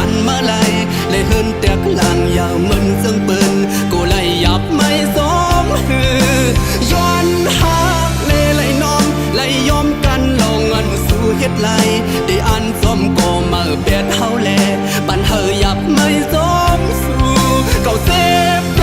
นมาไลเลยเฮินแตกหลังยาวเหมือนซึ่งเปิ้นกูไล่ยับไม่สมย้อนหักเลยน้อมไล่ยอมกันลองอันสู้เฮ็ดไล่ได้อันสมก็มาเบียดเฮาแลปันเฮอยับไม่สมสู้เก่าเซฟเพ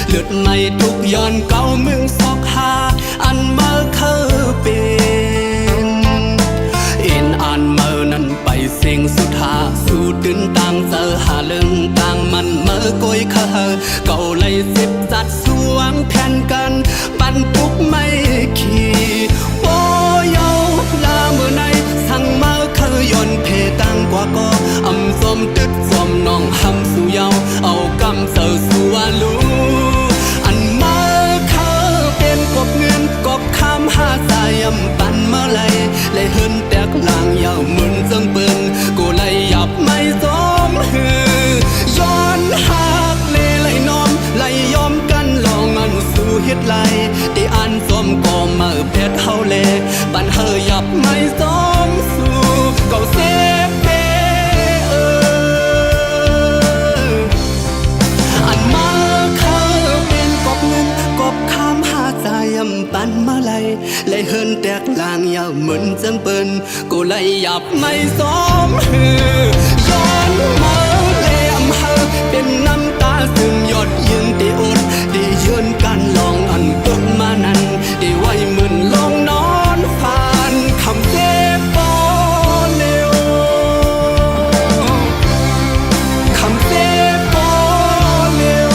เลือดไม่ทุกย้อนเก่ามึงซอกหาอันเมื่อเคยเป็นอินอันเมื่อนั้นไปเสียงสุดหาสู้ตื่นต่างเจอหาเรื่องต่างมันเมื่อก้อยเคยเก่าเลยสิบจัดสวงแทนกันปันทุกไม่ขี่โอ้ยเอาลาเมื่อไหนสั่งเมื่อเคยย้อนเพต่างกว่าก็อำสมตึดสมน้องหำสู่เยาเอากำเสือสู่อาลูปันมาเลยเฮินแตกหลังยาวเหมือนจังเปิ้นกูเลยยับไม่สมย้อนหักเลยน้อมไล่ยอมกันลองอันสู้เฮ็ดไล่ที่อันสมก็มาเพชรเฮาแลปันเฮอยับไม่สมสู้เก่าเซฟเพอันมาเขาเป็นกบเงินกบคำหาใจปันมาเลยเฮินแตกลางยาวเหมือนจังเปิ้นกูเลยยับไม่สมย้อนมาเลยอำเฮอเป็นน้ำตาซึมยอดยืนได้อดได้ยืนกันลองอันเปิ้นมานั้นได้ไว้เหมือนลองนอนผ่านคำเจ็บปอเร็วคำเจ็บปอเร็ว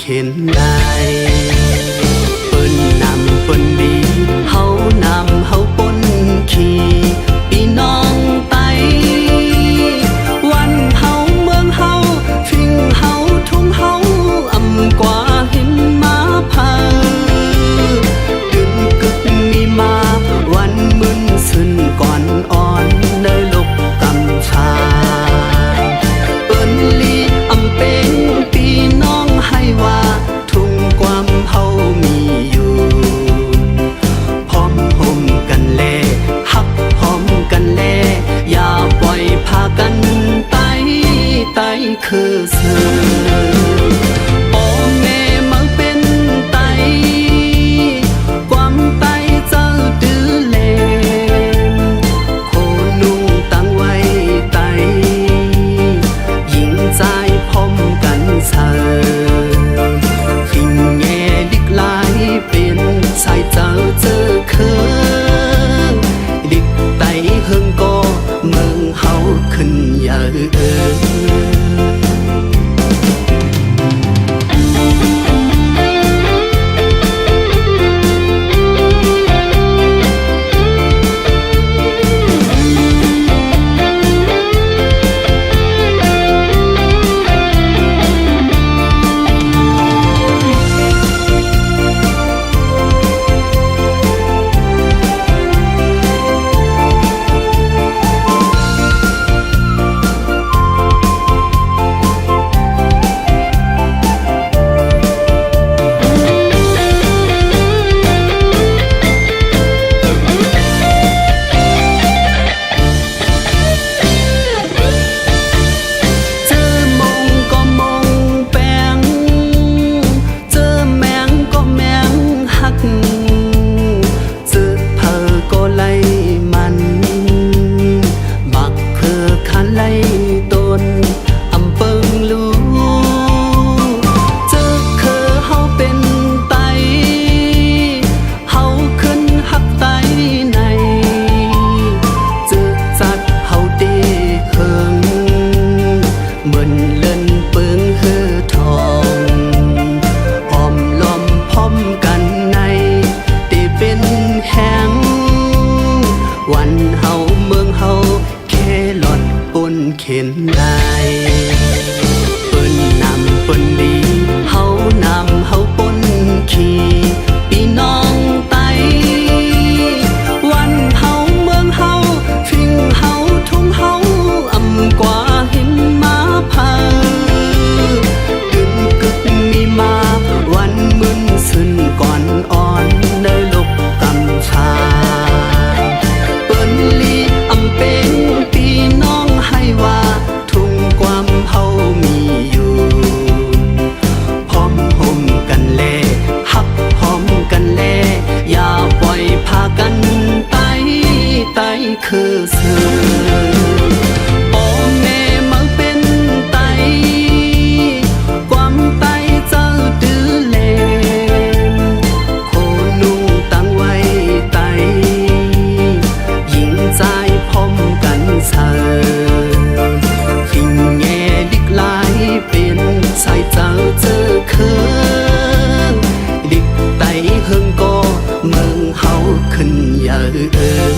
เข็นได้เปิ้นนำเปิ้นดีเฮานำเฮาปนขี่พี่น้องไตวันเฮาเมืองเฮาทิ้งเฮาทุ่งเฮาอำกว่าเห็นมาพาดึงกึกมีมาวันมึนซึนก่อนอ่อนเนยลกกำชาเปิ้นลีอำเป็นพี่น้องให้ว่าทุ่งความเฮามีอยู่พร้อมห่มกันแลฮับพร้อมกันแล อย่าเข็นได้เปิ้นนำเปิ้นดีเฮานำเฮาปนขี่พี่น้องไตวันเฮาเมืองเฮาทิ้งเฮาทุ่งเฮาอำกว่าหินมาพาดึงกึกมีมาวันมึนซึนก่อนอ่อนเนยลกกำชาเปิ้นลีอำเป็นพี่น้องให้ว่าทุ่งความเฮามีอยู่พร้อมห่มกันแลฮับพร้อมกันแลอย่าปล่อยพากันไตคือเสือพ่อแม่มาเป็นไตความไตเจ้าดื้อเลนโคนุ่งตั้งไว้ไตยิงใจพร้อมกันเสือทิ้งแง่ดิกลายเป็นสายเจ้าเจอคือดิกไตเฮิงก็เมืองเฮาขึ้นเยอะ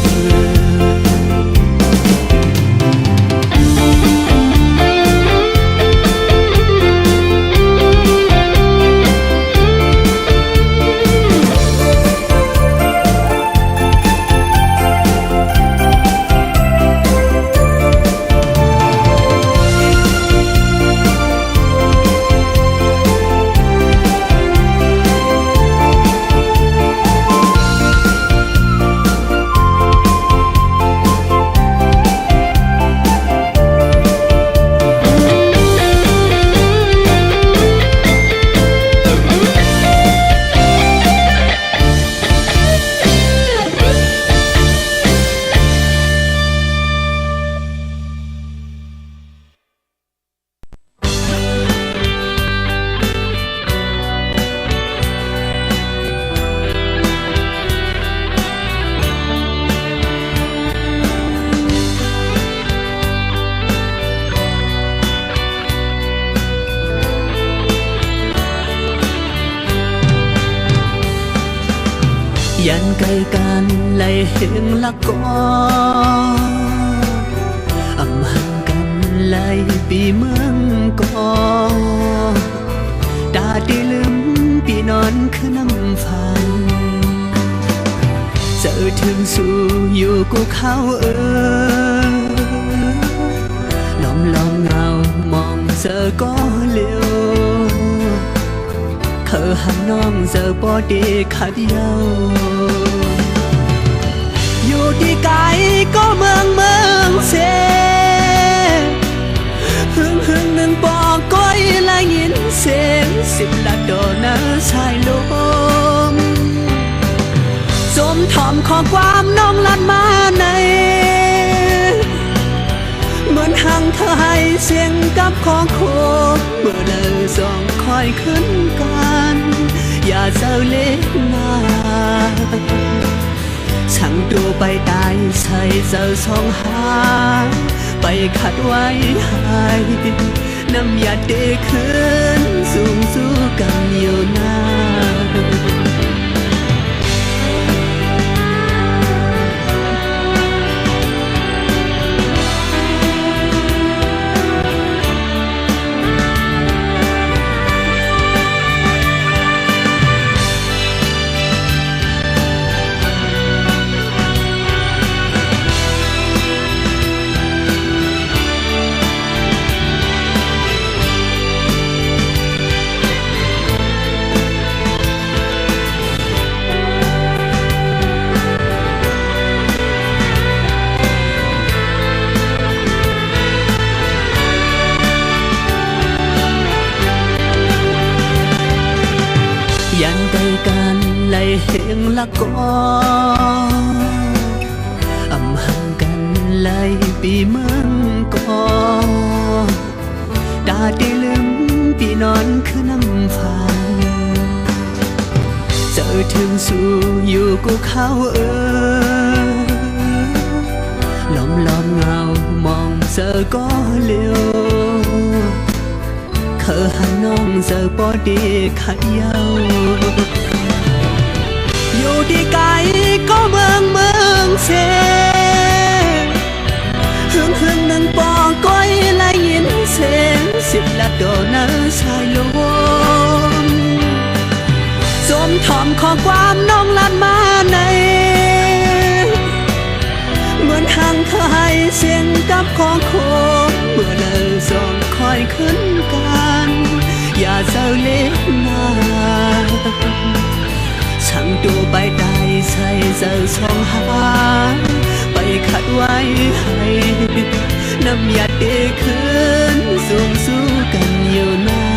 ยันไกลกันไล่เห็นละก็อำหังกันไล่ปีเมืองก็ตาดีลืมปีนอนคือน้ำฟันเจอถึงสู่อยู่กูเขาลอมเงามองเจอก็เลี้ยวเธอหันน้องเจอบ่ดีขัดเย้าอยู่ที่ไกลก็เมืองเสหึงหนึ่งบอกก้อยและยินเสียงสิบละโดนะชายลมสมทอมขอความน้องลัดมาในเหมือนหังเธอให้เสียงกับของโคเมื่อเลยสองคอยขึ้นกันอย่าเจ้าเล็กนาช่างตัวไปตายใส่เจ้าสองหา ไปขัดไว้หายน้ำยาเดคืนสูงสู้กันอยู่นานยันใกล้กันไล่เหงละก็อำหังกันไล่ปีเมืองก็ดาได้ลืมปีนอนคือน้ำฟังเจอถึงสู่อยู่กูเขาล้อมเงามองเจอก็เลี้ยวเคยหันน้องเจอปอดีขัดเย้าอยู่ที่ไกลก็เมืองเสหึงหนึ่งปอก้อยและยินเสียงสิบละโดนชายลมสมทอมขอความน้องลัดมาในเหมือนทางเคยเสียงกับของโคเมื่อเราสองคอยขึ้นกันอย่าเศร้าเล็กนาช่างตัวไปได้ใส่เจ้าสองหาไปขัดไว้ให้น้ำยาเดคืนสูงสู้กันอยู่นาน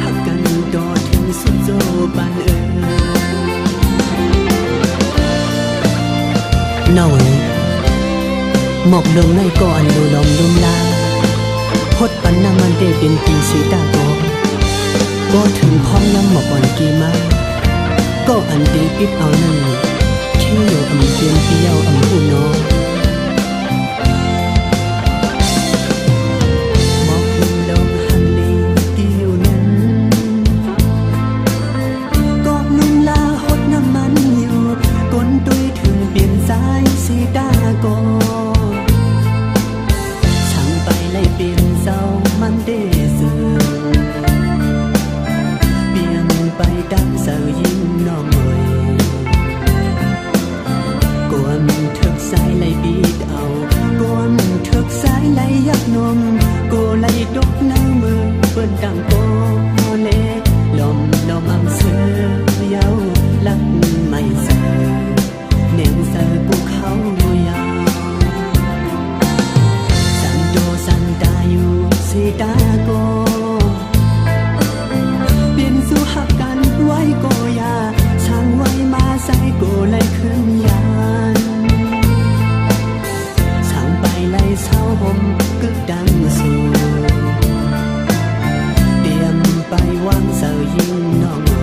หักกัน สุดโจปานน้อยหมอกดงในก่อนดูลมลุมลาพดปันน้ำมันได้เป็นปีสีตาก็ถึงพร้อมย้ำหมอกอ่อนกีมาก็อันตีปิดเอาหนึ่งเที่ยวอำเพียงเที่ยวอำหูน้องหมอกดงหันลีเกี่ยวนั้นก็นุ่มลาหดน้ำมันอยู่ก้นตุยถึงเปลี่ยนสายสีตาก็ช่างไปไล่เปลี่ยนเศร้ามันได้สื่อไปดังเสายิ้มน้องเอ๋ยกวนทึกสายไหลบีดเอากวนทึกสายไหลยักนมโกไหลดกน้ำมือเปิ้นดังโกเลลมน้ำอำเสือยาวลักไม่เสือแนวเสือกูเขายาวสันโดสันตาอยู่สีตาโกสู้หักกันไว้โกยาช่างไว้มาใส่โกไล่ขึ้นยานช่างไปไล่เช้าห่มกึกดังสู่เตรียมไปวางเสายิงน้องเอ๋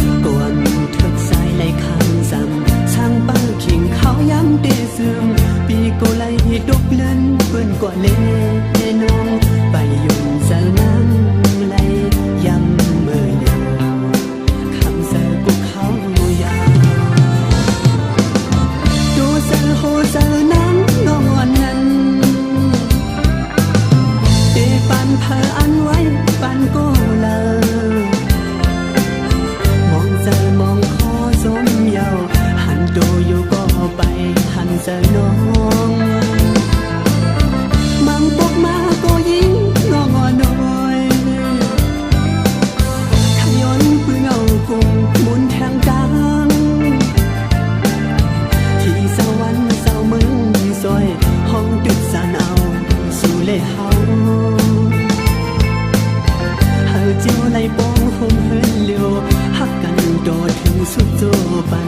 ยกวนทึกสายไล่คำซ้ำช่างเปิ้ลขิงเขาย้ำเตะซึมปีโกไล่ดกเล่นเปิ้นกว่าเล่น้องไปยุ่งเสาน้ำยำมือเดียวคำเสือกุกเขายาวดูเสือโหเสือน้ำนอนนั้นเตปันเพออันไว้ปันก็เลยมองเสือมองคอสมเยาหันโตอยู่ก็ไปหันเสือน้องมังปกมาก็ยิงงองอนอยกุมหมุนแทงดังที่สวรรค์เศร้ามึงซอยห้องตึกสานเอาสู่เล่เฮาเฮาเจียวไล่ปองห่มเฮินเลียวหักกันโดดถึงสุดโจปาน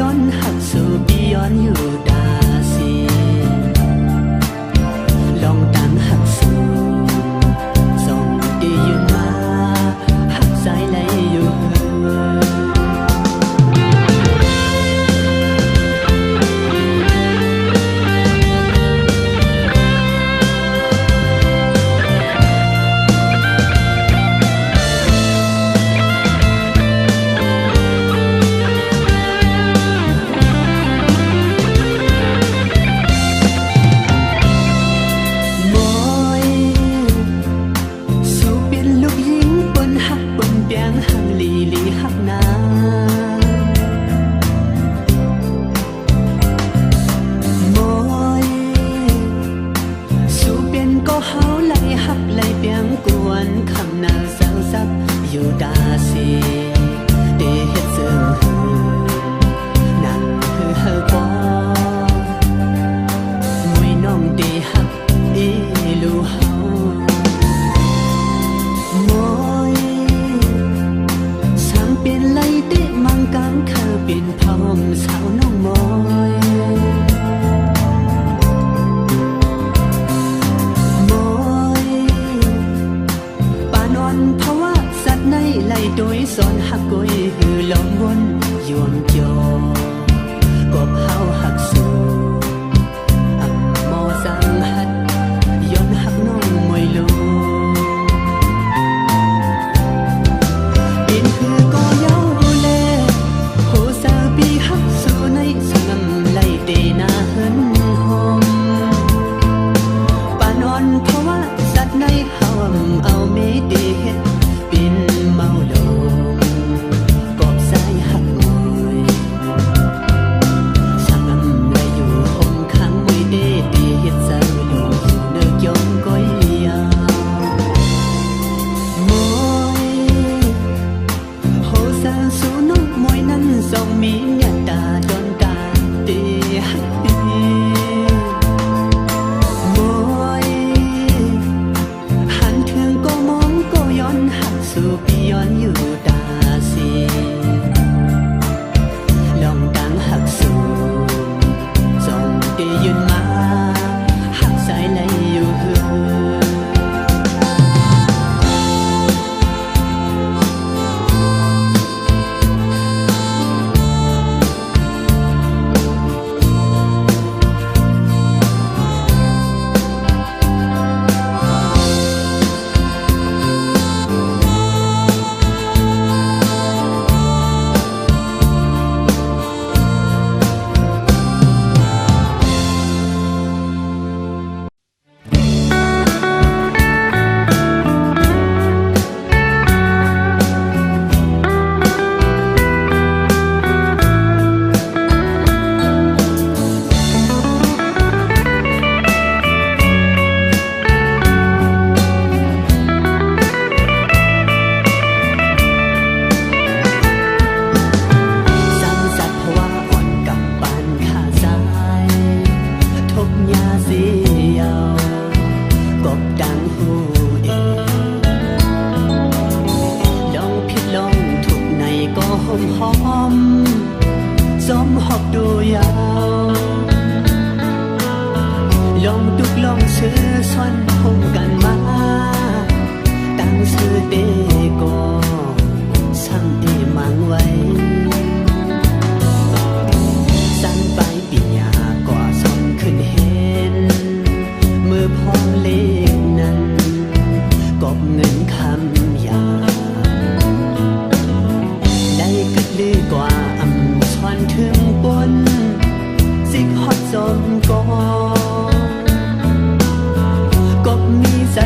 ย้อนหักสู่ปีย้อนอยู่ดาซีลองตามหักสู่ส่งดีอยู่มาหักสายไหลอยู่อยู่ดาซีเดเฮ็ดซึ่งหือนั่นคือเฮาบ่มวยน้องเดฮักอีลูเฮามวยสังเป็นไหลเตะมังกังเคอเป็นพร้อมสาวน้องมอยไล่โดยสอนหักกวยหือลองวนยวมจอกบเฮาหักสู่อัมโมสังหัดย้อนหักน้องมวยลูเป็นคือก็เย้าแลโหซาปีหักสู่ในสงำไล่เตนาเฮินหอมปานอนเพราะว่าสัตว์ในเฮาเอาเมเดเฮ็ดเป็นเมาลงกอบสายหักมวยช่างำไรอยู่ห้องขังมวยเดเดเฮ็ดสาวลงอยู่เนื้อยองก้อยยาวมวยโหสาสูน้องมวยนั้นส่งมีญาตาดอนตาเดหักปีมวยหันเทืองก็มองก็ย้อนหักสู่ปีย้อนอยู่ดาซีลองตั้งหักสู่ส่งเดยืนมาหักสายไหลอยู่หือหอมสมหอบดูยาวลองดุกลองซื้อซ่อนคงกันมาตั้งซื้อเตก็สั่งเอมังไว้สั่นไปปีญาก็ส่งขึ้นเห็นมือพองเล็กนั้นกบเงินคำยาได้กึดลือกว่าอำช้อนถึงปนสิฮอดสมกอกบมีส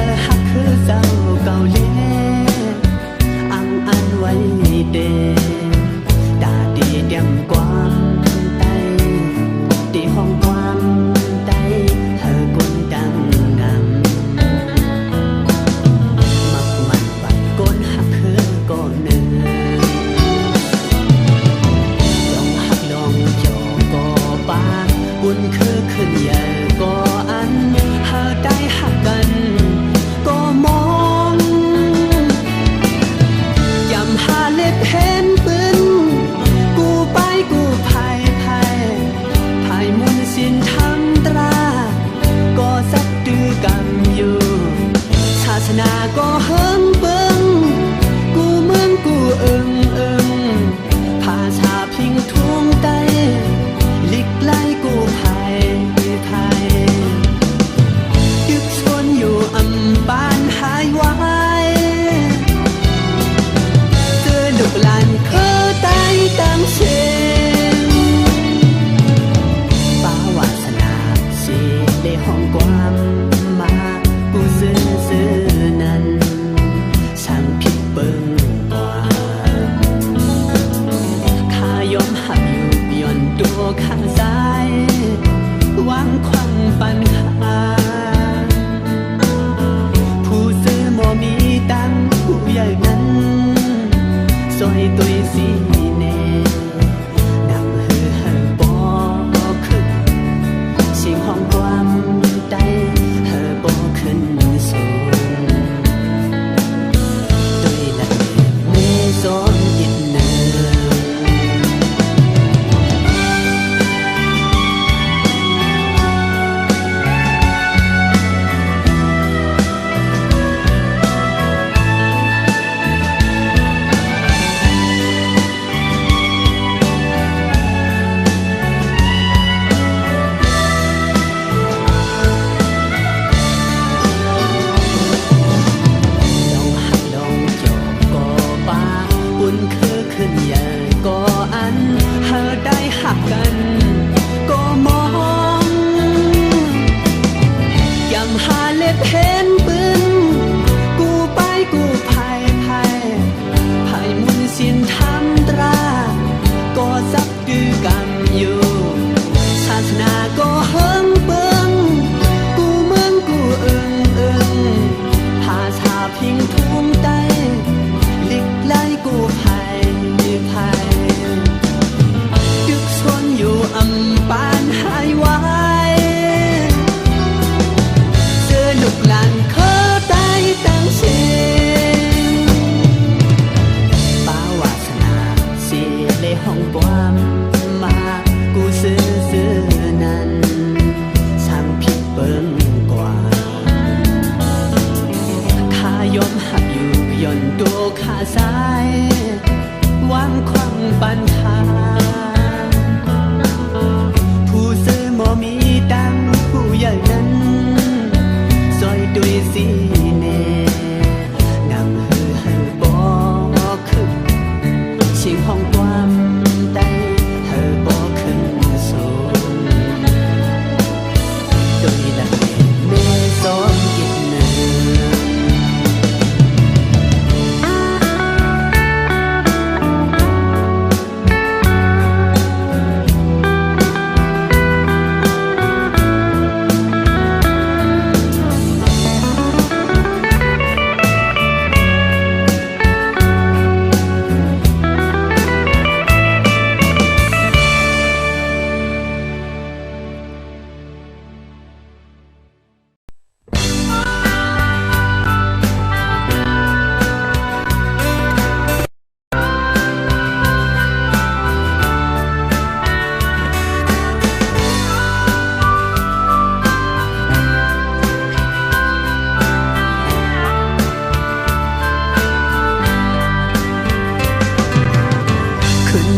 ตัวข้างซ้ายวางควังปันคาผู้ซื้อบ่มีตังผู้ใหญ่นั้นซอยตัวสิแน่นำหือหันปอขึ้นสิ่งห้องความใดเธอบ่ขึ้นสูงด้วยละเมซอนอิดเนอ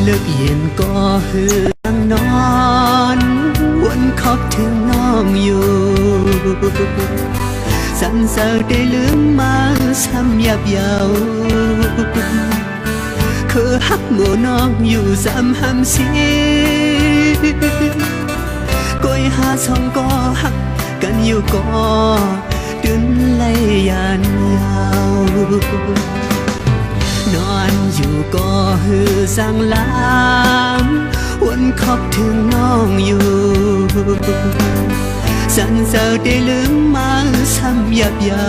ลึกเย็นก็หือยังนอนวนคอบถึงน้องอยู่สันเสาได้ลืมมาซ้ำยับเยาคือหักหมู่น้องอยู่ซ้ำห้ำสีก้อยหาสองก็หักกันอยู่ก็ดึนไล่ยันยาวนอนอยู่ก็หือสั่งลามวนคอบถึงน้องอยู่สันเสาได้ลืมมาซ้ำยับเยา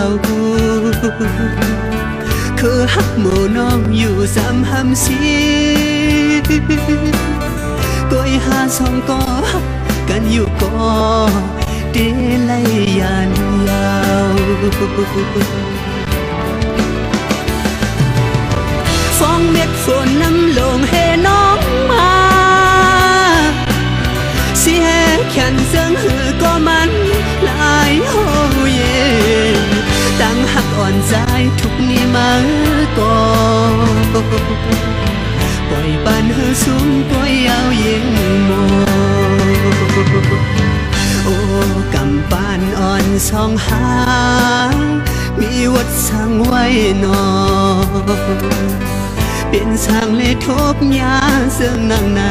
คือหักหมู่น้องอยู่ซ้ำห้ำสีก้อยหาสองก็หักกันอยู่ก็เดลัยยันยาวฟองเม็ดฝนน้ำลงให้น้องมาสิแห่แขนเสียงหือก็มันหลายโหเย่ตั้งหักอ่อนใจทุกนี้มาก่อปล่อยบานหือสูงปล่อยยาวเย็นโมโอ้กำปานอ่อนสองหางมีวัดสั่งไว้นอเป็นสร้างเลทบยาเสื่องนางใน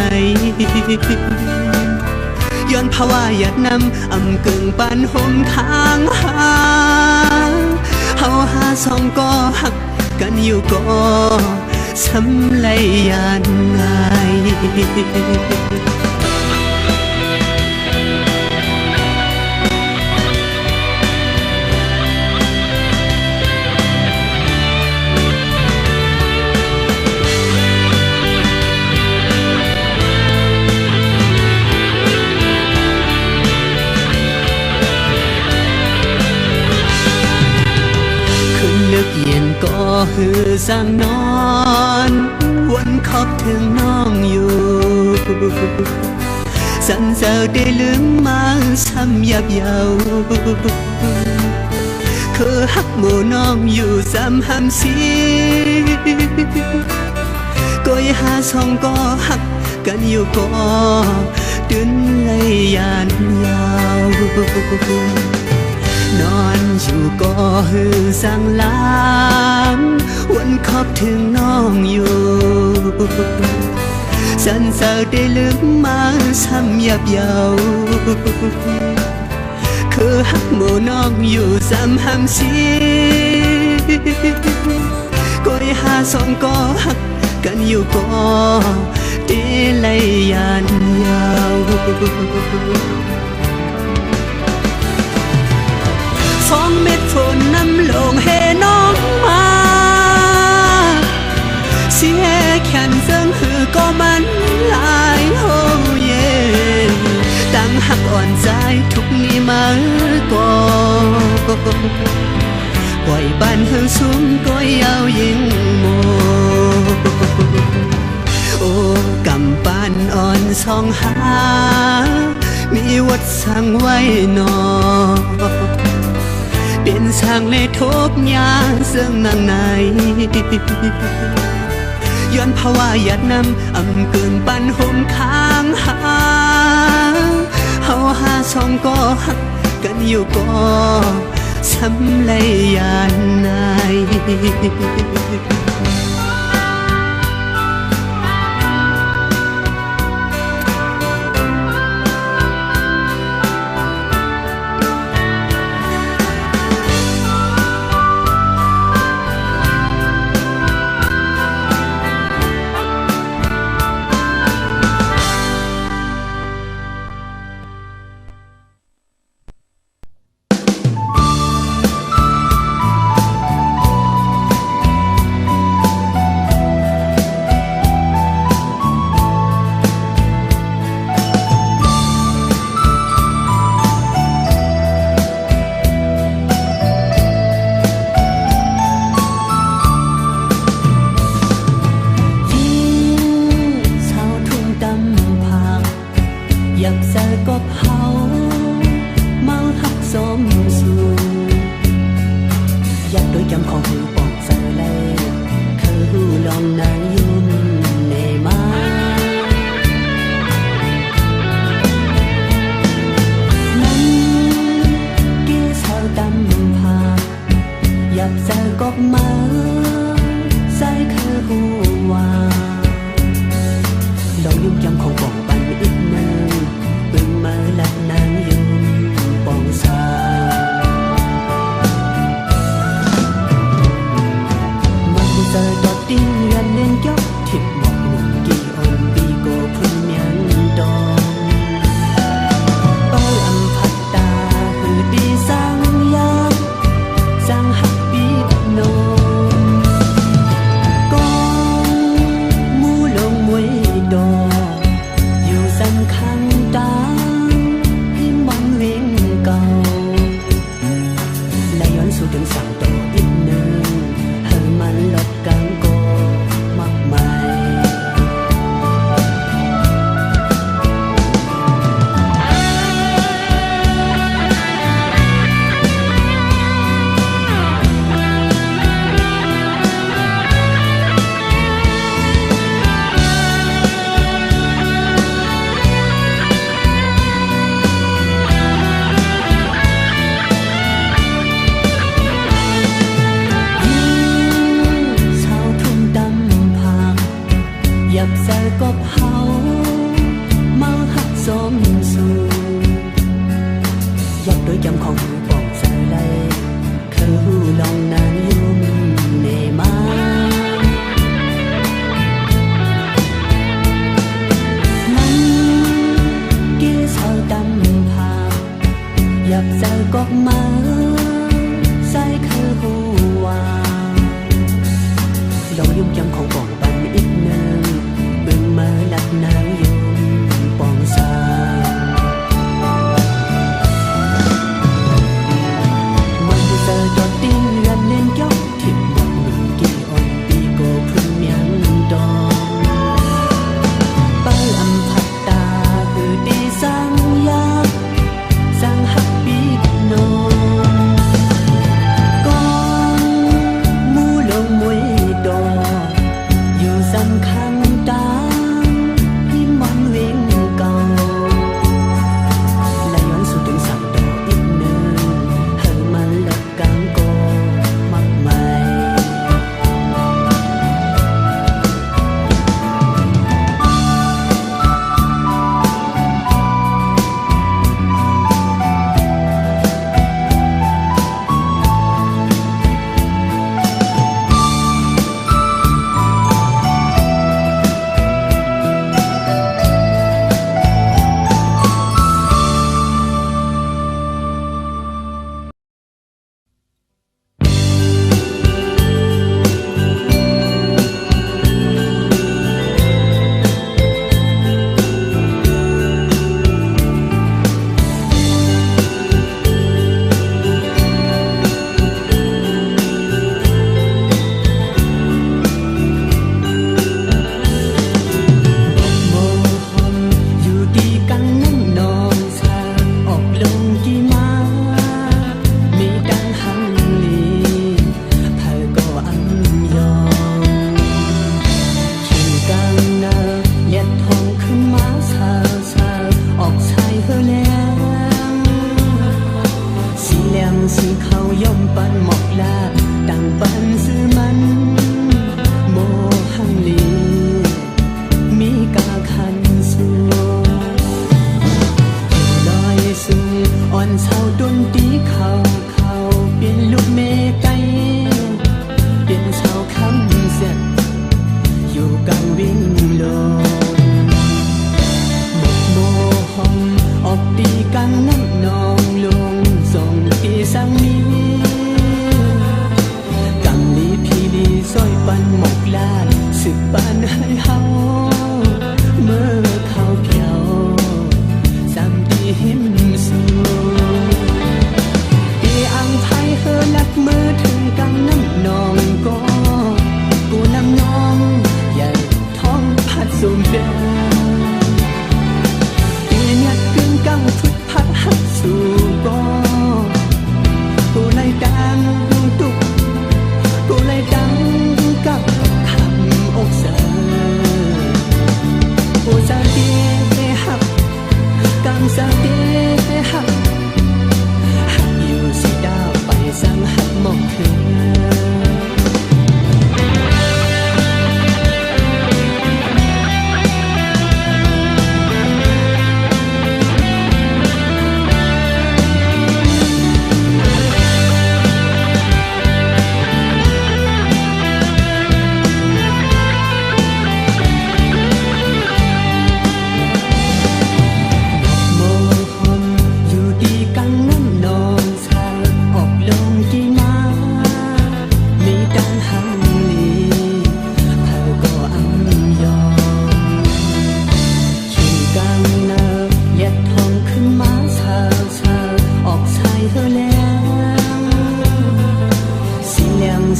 ย้อนภาวะหยัดนำอำกึ่งปันห่มทางหาเฮาหาสองก็หักกันอยู่ก็สำไลยานไง สั่งนอนวนขอบถึงน้องอยู่สันเจ้าได้ลืมมาช้ำยับเยาคือหักหมู่น้องอยู่ซ้ำห้ำสีก้อยหาสองก็หักกันอยู่ก็ดึนเลยยานยาวนอนอยู่ก็หือสั่งลางวนขอบถึงน้องอยู่สันเสาได้ลืมมาช้ำยับเยาคือหักหมู่น้องอยู่ซ้ำห้ำสีก้อยหาสองก็หักกันอยู่ก็ดีเลยยานยาวสองเม็ดฝนน้ำลงให้น้องมาเสียแขนเสื่องหือก็มันหลายโหเย่ตั้งหักอ่อนใจทุกนี้มาก่อนปล่อยบ้านเฮือสูงก็ยาวยิ่งโมโอ้กำปานอ่อนสองหามีวัดสั่งไว้นอเปลี่ยนสร้างในทุกยาเสื่องนางในย้อนภาวะหยาดน้ำอำเกินปันห่มค้างหาเฮาหาสองก็หักกันอยู่ก็ช้ำเลยยานนายHãy subscribe cho kênh Ghiền Mì Gõ để không bỏ lỡ กังน้ำนองลงส่งที่สังมีกังลีพีลีซอยปันหมกลานสึกปันให้เฮาเมื่อเขาเขียวสามตีหิมสูอีอังไทยเฮอลักมือถึงกังน้ำนองก็กูนำน้องอย่าท้องพัดสุ่มเดินอีเนียดกึ่งกังทุดพัดหักสู่ก็กูไล่ดังตุกกูไล่ดังกับคำอกเสอกูจะเดียหักกังจะเดียหักอยู่สิดาวไปสังหักมองเธอ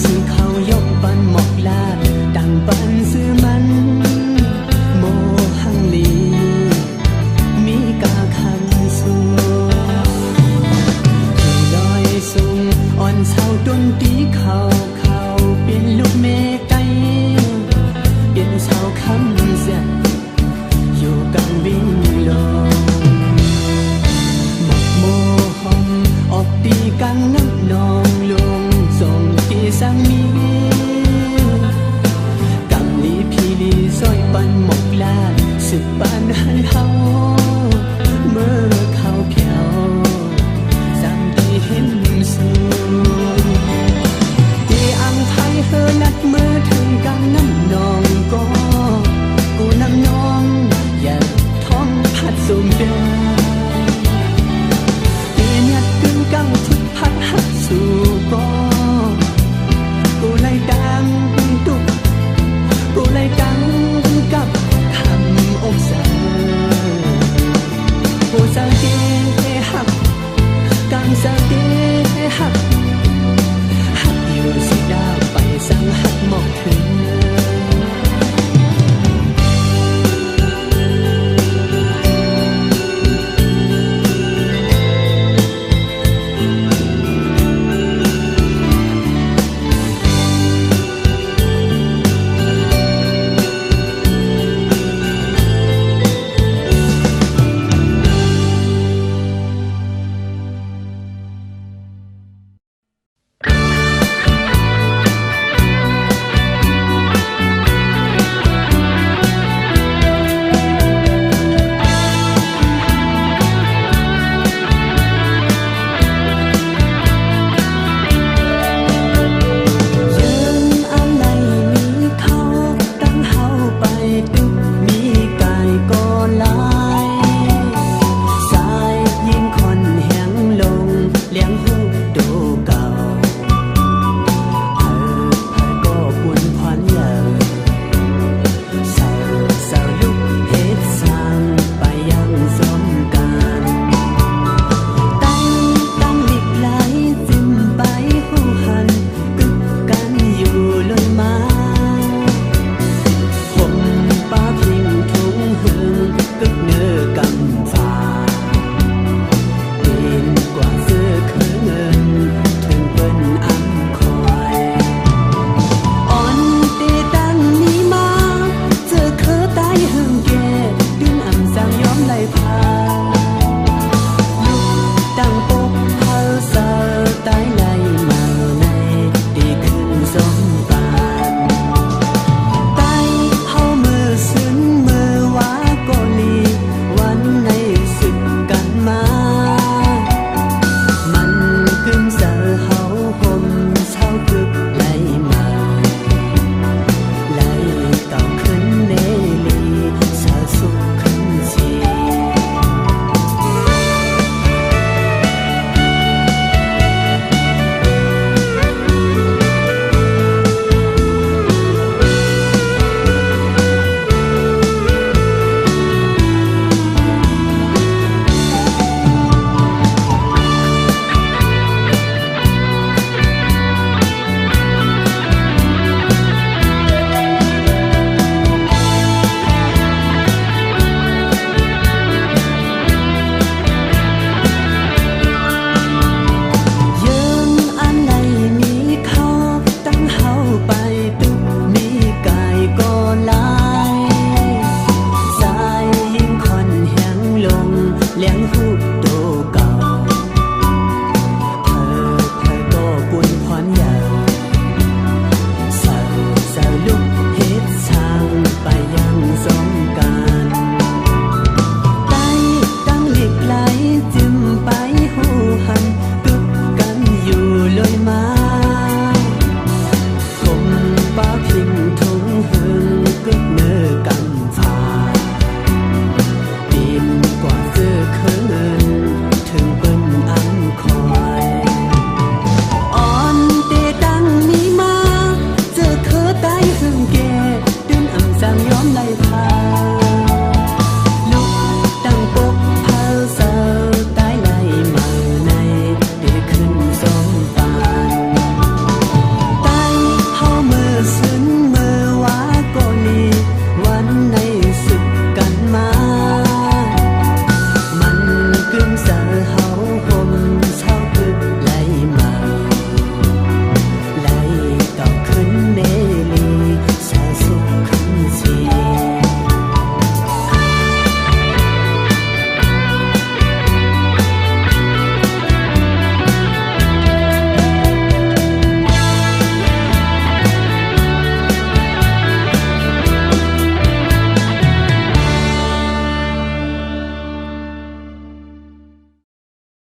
ซึ่งเขายกปันหมอกลาดังปันซื้อมันโมหังลีมีกาคันสูลอยสูงอ่อนเศร้าดนตีเขาเป็นลูกเมไกเป็นเศร้าคำเสียอยู่กันวิ่งลงหมกโมหอมออกตีกังน้ำนองลงส่งที่สังมีกังลีพีลีซอยปันหมกลาสึกปันให้เฮาเมื่อเขาเขียวสังที่เห็นสูที่อังไทยเฮอนัดมือถึงกังน้ำนองก็กูนำน้องอย่าท้องพัดสุ่มเดิน